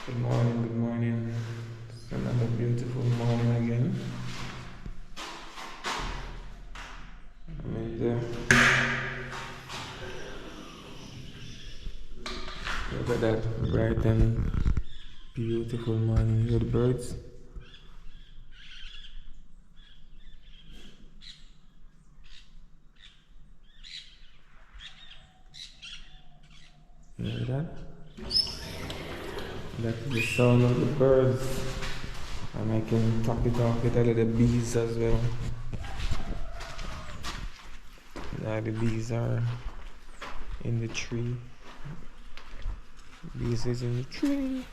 Good morning, good morning. It's another beautiful morning again. Look at that bright and beautiful morning. Hear the birds? You hear that? That's the sound of the birds. And I can top it off with a little bees as well. Now the bees are in the tree. Bees is in the tree.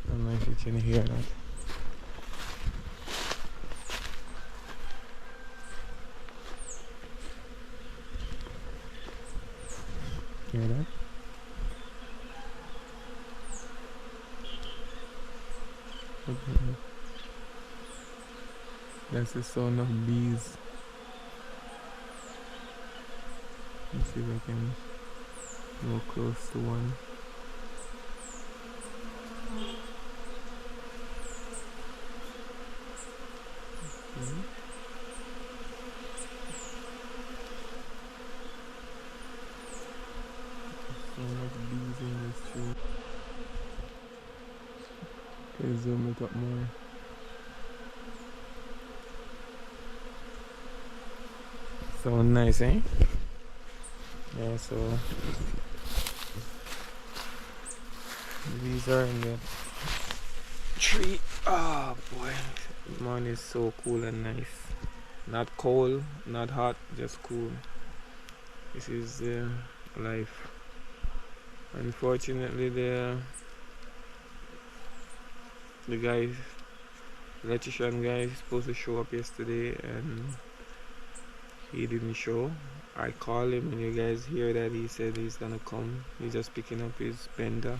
I don't know if you can hear that. Hear that? That's the sound of bees. Let's see if I can go close to one. So much bees in this tree. Okay, zoom it up more. So nice, eh? Yeah, so these are in the tree. Oh boy, the morning is so cool and nice. Not cold, not hot, just cool. This is life. Unfortunately, the electrician guy is supposed to show up yesterday and he didn't show. I called him and you guys hear that he said he's gonna come. He's just picking up his bender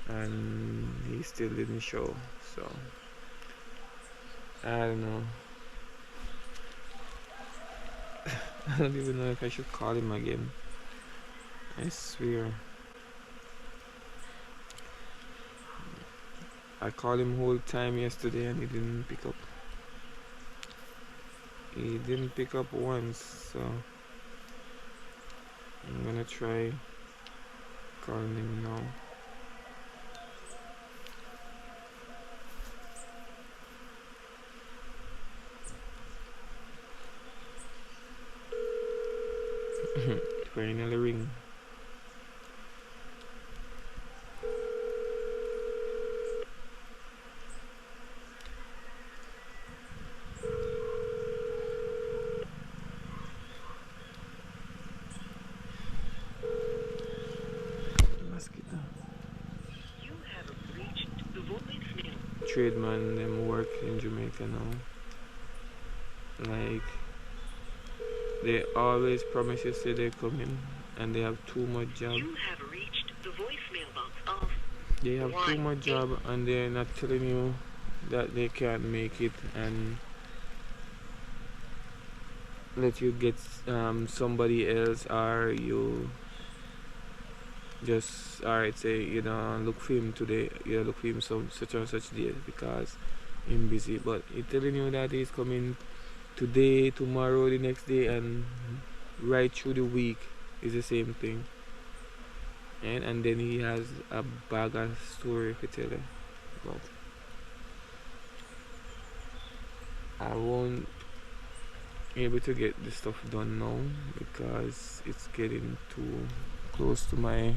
and he still didn't show. So I don't know. I don't even know if I should call him again. I swear. I called him whole time yesterday and he didn't pick up. He didn't pick up once, so I'm gonna try calling him now. Finally ring. You have reached Duvolle. Tradesman them work in Jamaica now. Like they always promise you say they're coming and they have too much job. You have reached the voicemail box of They have too much job and they're not telling you that they can't make it and let you get somebody else, or you just alright say you don't look for him today, you look for him such and such day because he's busy, but he's telling you that he's coming today, tomorrow, the next day, and right through the week is the same thing. And then he has a bag of story to tell you, but I won't be able to get the stuff done now because it's getting too close to my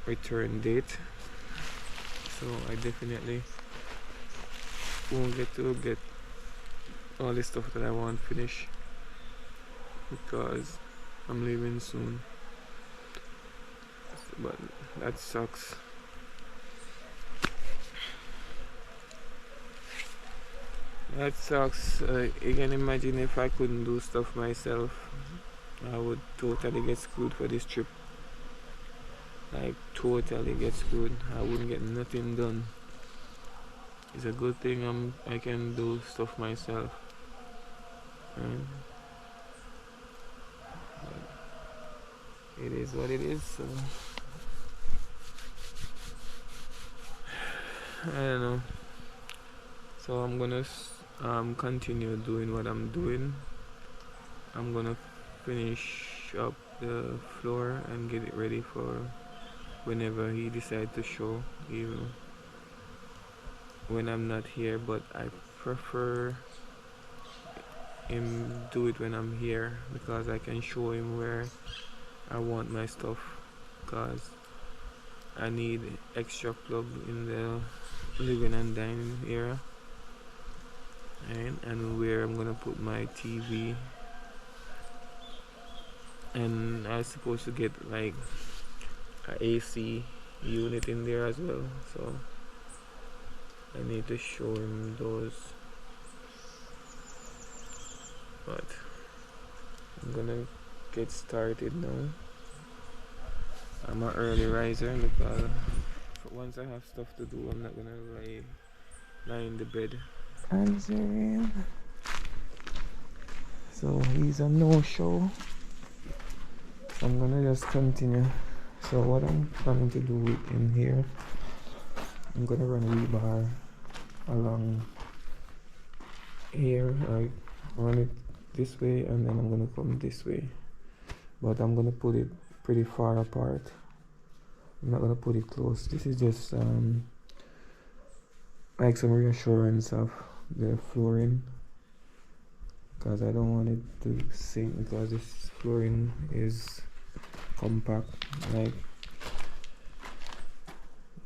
return date, so I definitely won't get to get all the stuff that I want finished because I'm leaving soon. But that sucks. That sucks. You can imagine if I couldn't do stuff myself, I would totally get screwed for this trip. Like totally get screwed. I wouldn't get nothing done. It's a good thing I can do stuff myself. Right? it is what it is. So I don't know. So I'm gonna continue doing what I'm doing. I'm gonna finish up the floor and get it ready for whenever he decides to show, even when I'm not here. But I prefer him do it when I'm here because I can show him where I want my stuff, because I need extra plug in the living and dining area, and where I'm gonna put my TV. And I was supposed to get like a AC unit in there as well, so I need to show him those. But I'm gonna get started now. I'm an early riser because once I have stuff to do, I'm not gonna lie in the bed. Answering. So he's a no-show. I'm gonna just continue. So what I'm planning to do in here, I'm gonna run a rebar along here, like run it this way, and then I'm gonna come this way. But I'm gonna put it pretty far apart. I'm not gonna put it close. This is just like some reassurance of the flooring, because I don't want it to sink, because this flooring is compact. Like,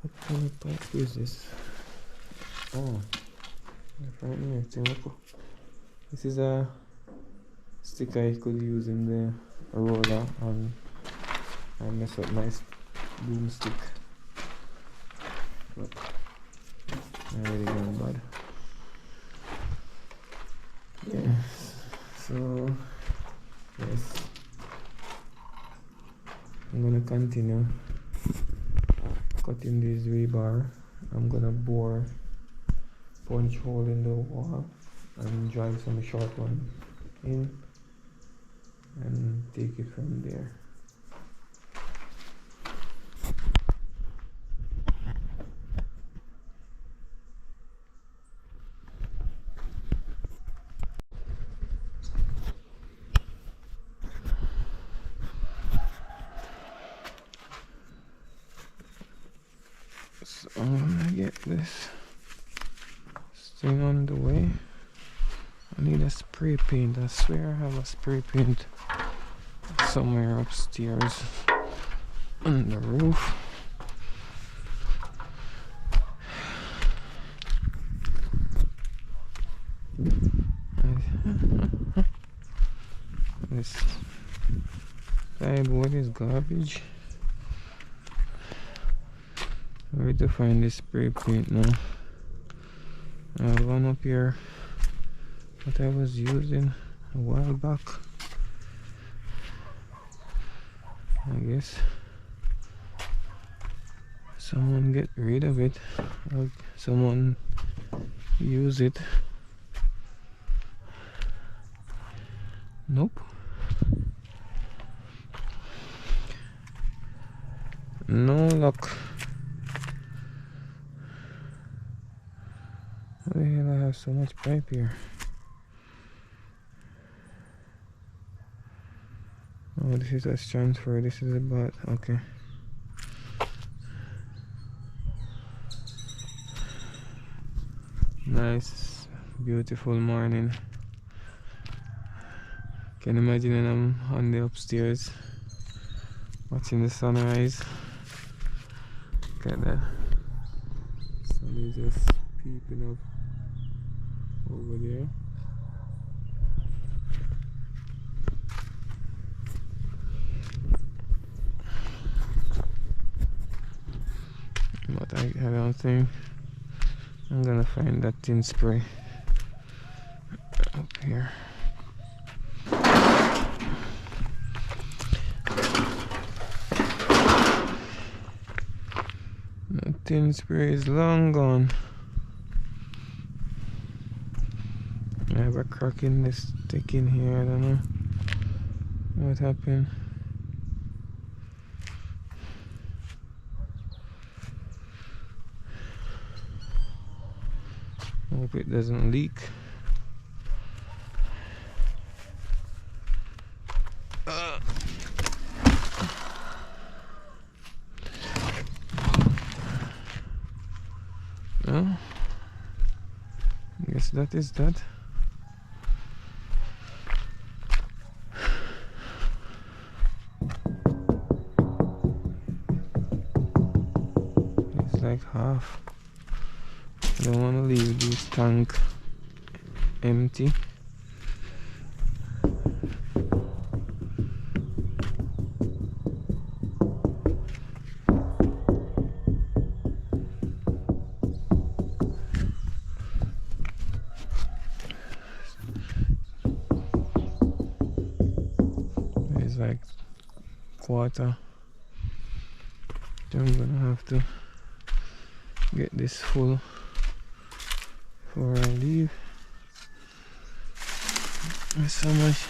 what kind of pipe is this? Oh, right here. This is a stick I could use in the roller and mess up my broomstick. But not really going bad. Yes. So yes, I'm gonna continue cutting this rebar. I'm gonna bore punch hole in the wall and drive some short one in and take it from there. So I'm gonna get this thing on the way. I need a spray paint. I swear I have a spray paint somewhere upstairs on the roof. This sideboard is garbage. Where to find this spray paint now? I have one up here that I was using a while back. I guess someone get rid of it, or someone use it. Nope. No luck. Why the hell I have so much pipe here? Oh, this is a transfer. This is about okay. Nice, beautiful morning. Can you imagine when I'm on the upstairs watching the sunrise? Look at that. Sun is just peeping up over there. But I don't think I'm gonna find that tin spray up here. The tin spray is long gone. I have a crack in this stick in here. I don't know what happened. Hope it doesn't leak. No? Guess that is that. It's like half. I don't want to leave this tank empty. It's like quarter. So I'm gonna have to get this full before I leave. There's so much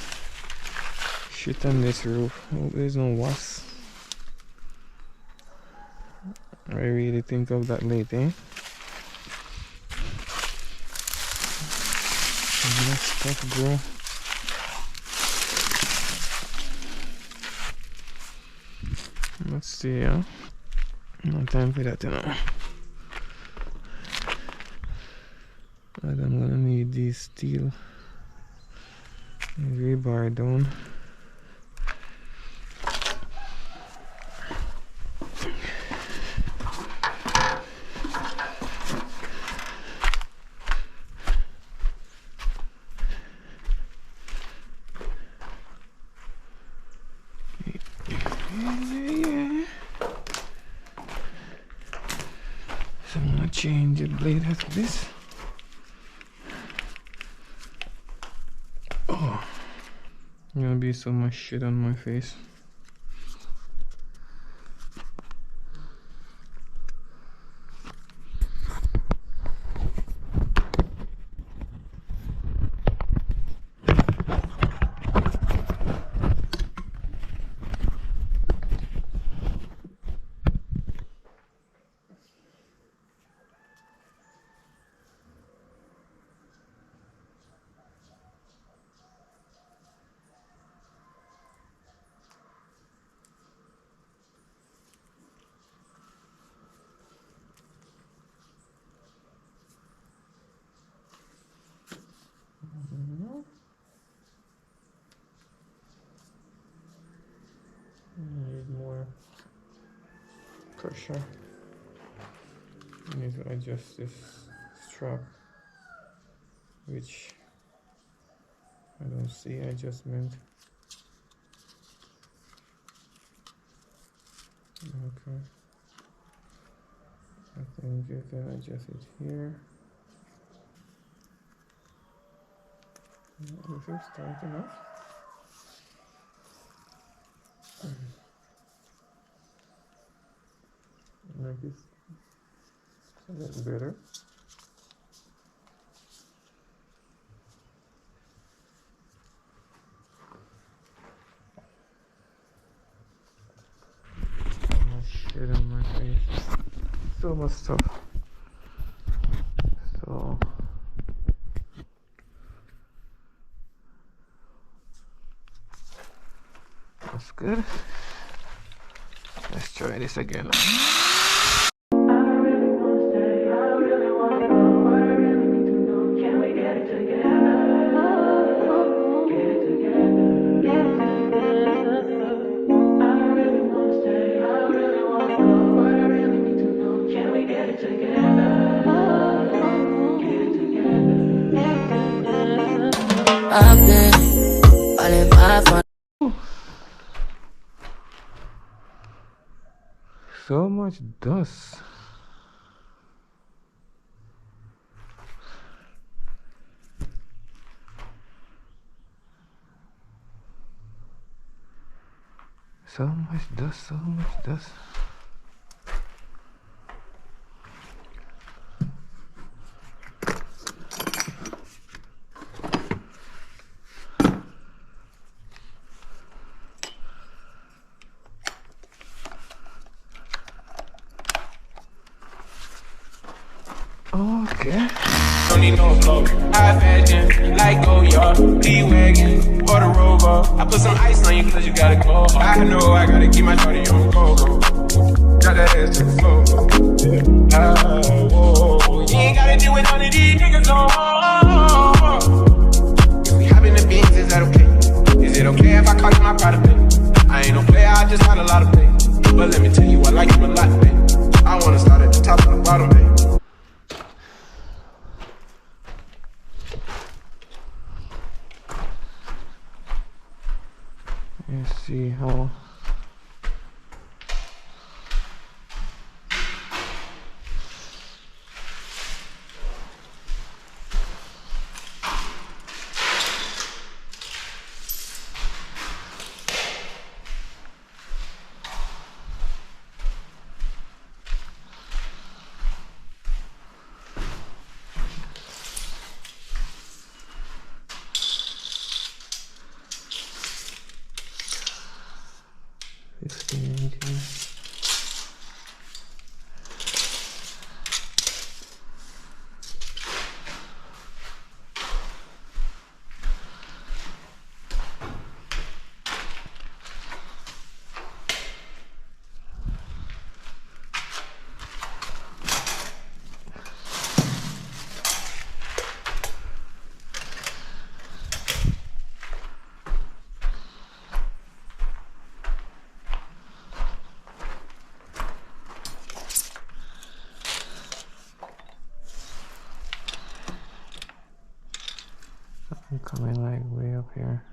shit on this roof. Hope there's no wasps. I really think of that late, eh? Let stuff grow. Let's see, yeah. No time for that, you know. And I'm gonna need these steel rebar down. So I'm gonna change the blade after this. Oh, there's gonna be so much shit on my face. Need more pressure. I need to adjust this strap, which I don't see adjustment. Okay, I think you can adjust it here. This is tight enough. Make it a little better. So much shit on my face. So much stuff. So that's good. Let's try this again. I've been all in my phone. So much dust. So much dust, so much dust. Okay. don't need no flow. High fashion, like go yard, P-Wagon, or the Rover. I put some ice on you cause you gotta go hard. I know I gotta keep my shorty on go-go. Drop that ass to the floor. Whoa. You ain't gotta deal with none of these niggas no more. If we hop in the beans, is that okay? Is it okay if I call you my pride, baby? I ain't no player, I just got a lot of pay. But let me tell you, I like you a lot, baby. I wanna start at the top and the bottom, baby. Let's see how I'm coming like way up here.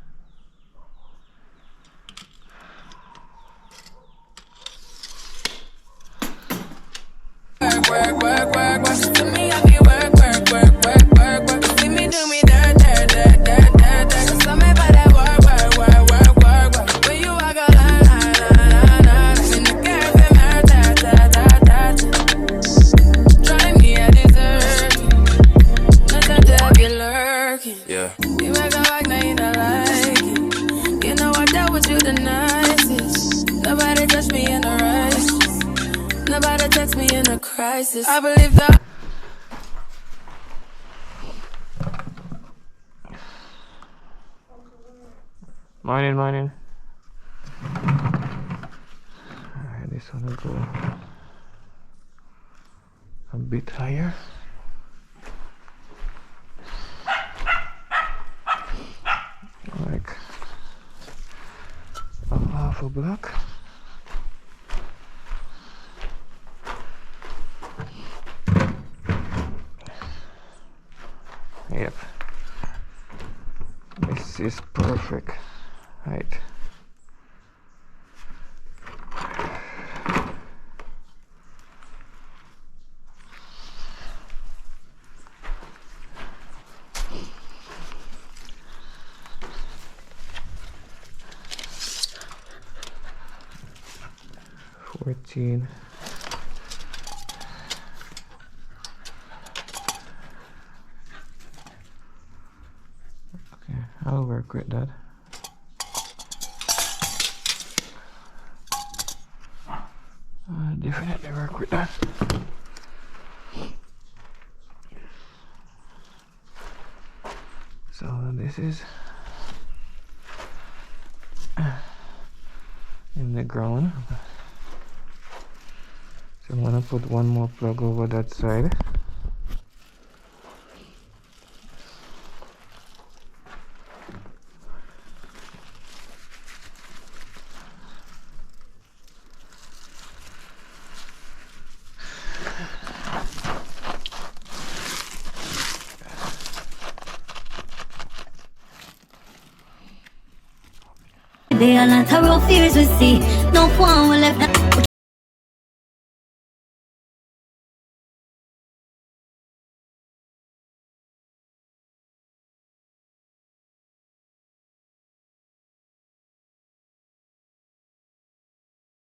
Work. To me, I be work. See me do me dirt. So me by that work. When you walk a line. In the girls and try me, I deserve it. Nothing to be lurking. Yeah. You make a like, now you don't like it. You know I dealt with you the nicest. Nobody touched me in the righteous. Nobody text me in a crisis. I believe that. Mining. Alright, this one will go a bit higher. Like a half a block. Yep, this is perfect height. $14. I'll work with that. Definitely work with that. So this is in the ground. So I'm gonna put one more plug over that side. They are not our fears we see. No one will left.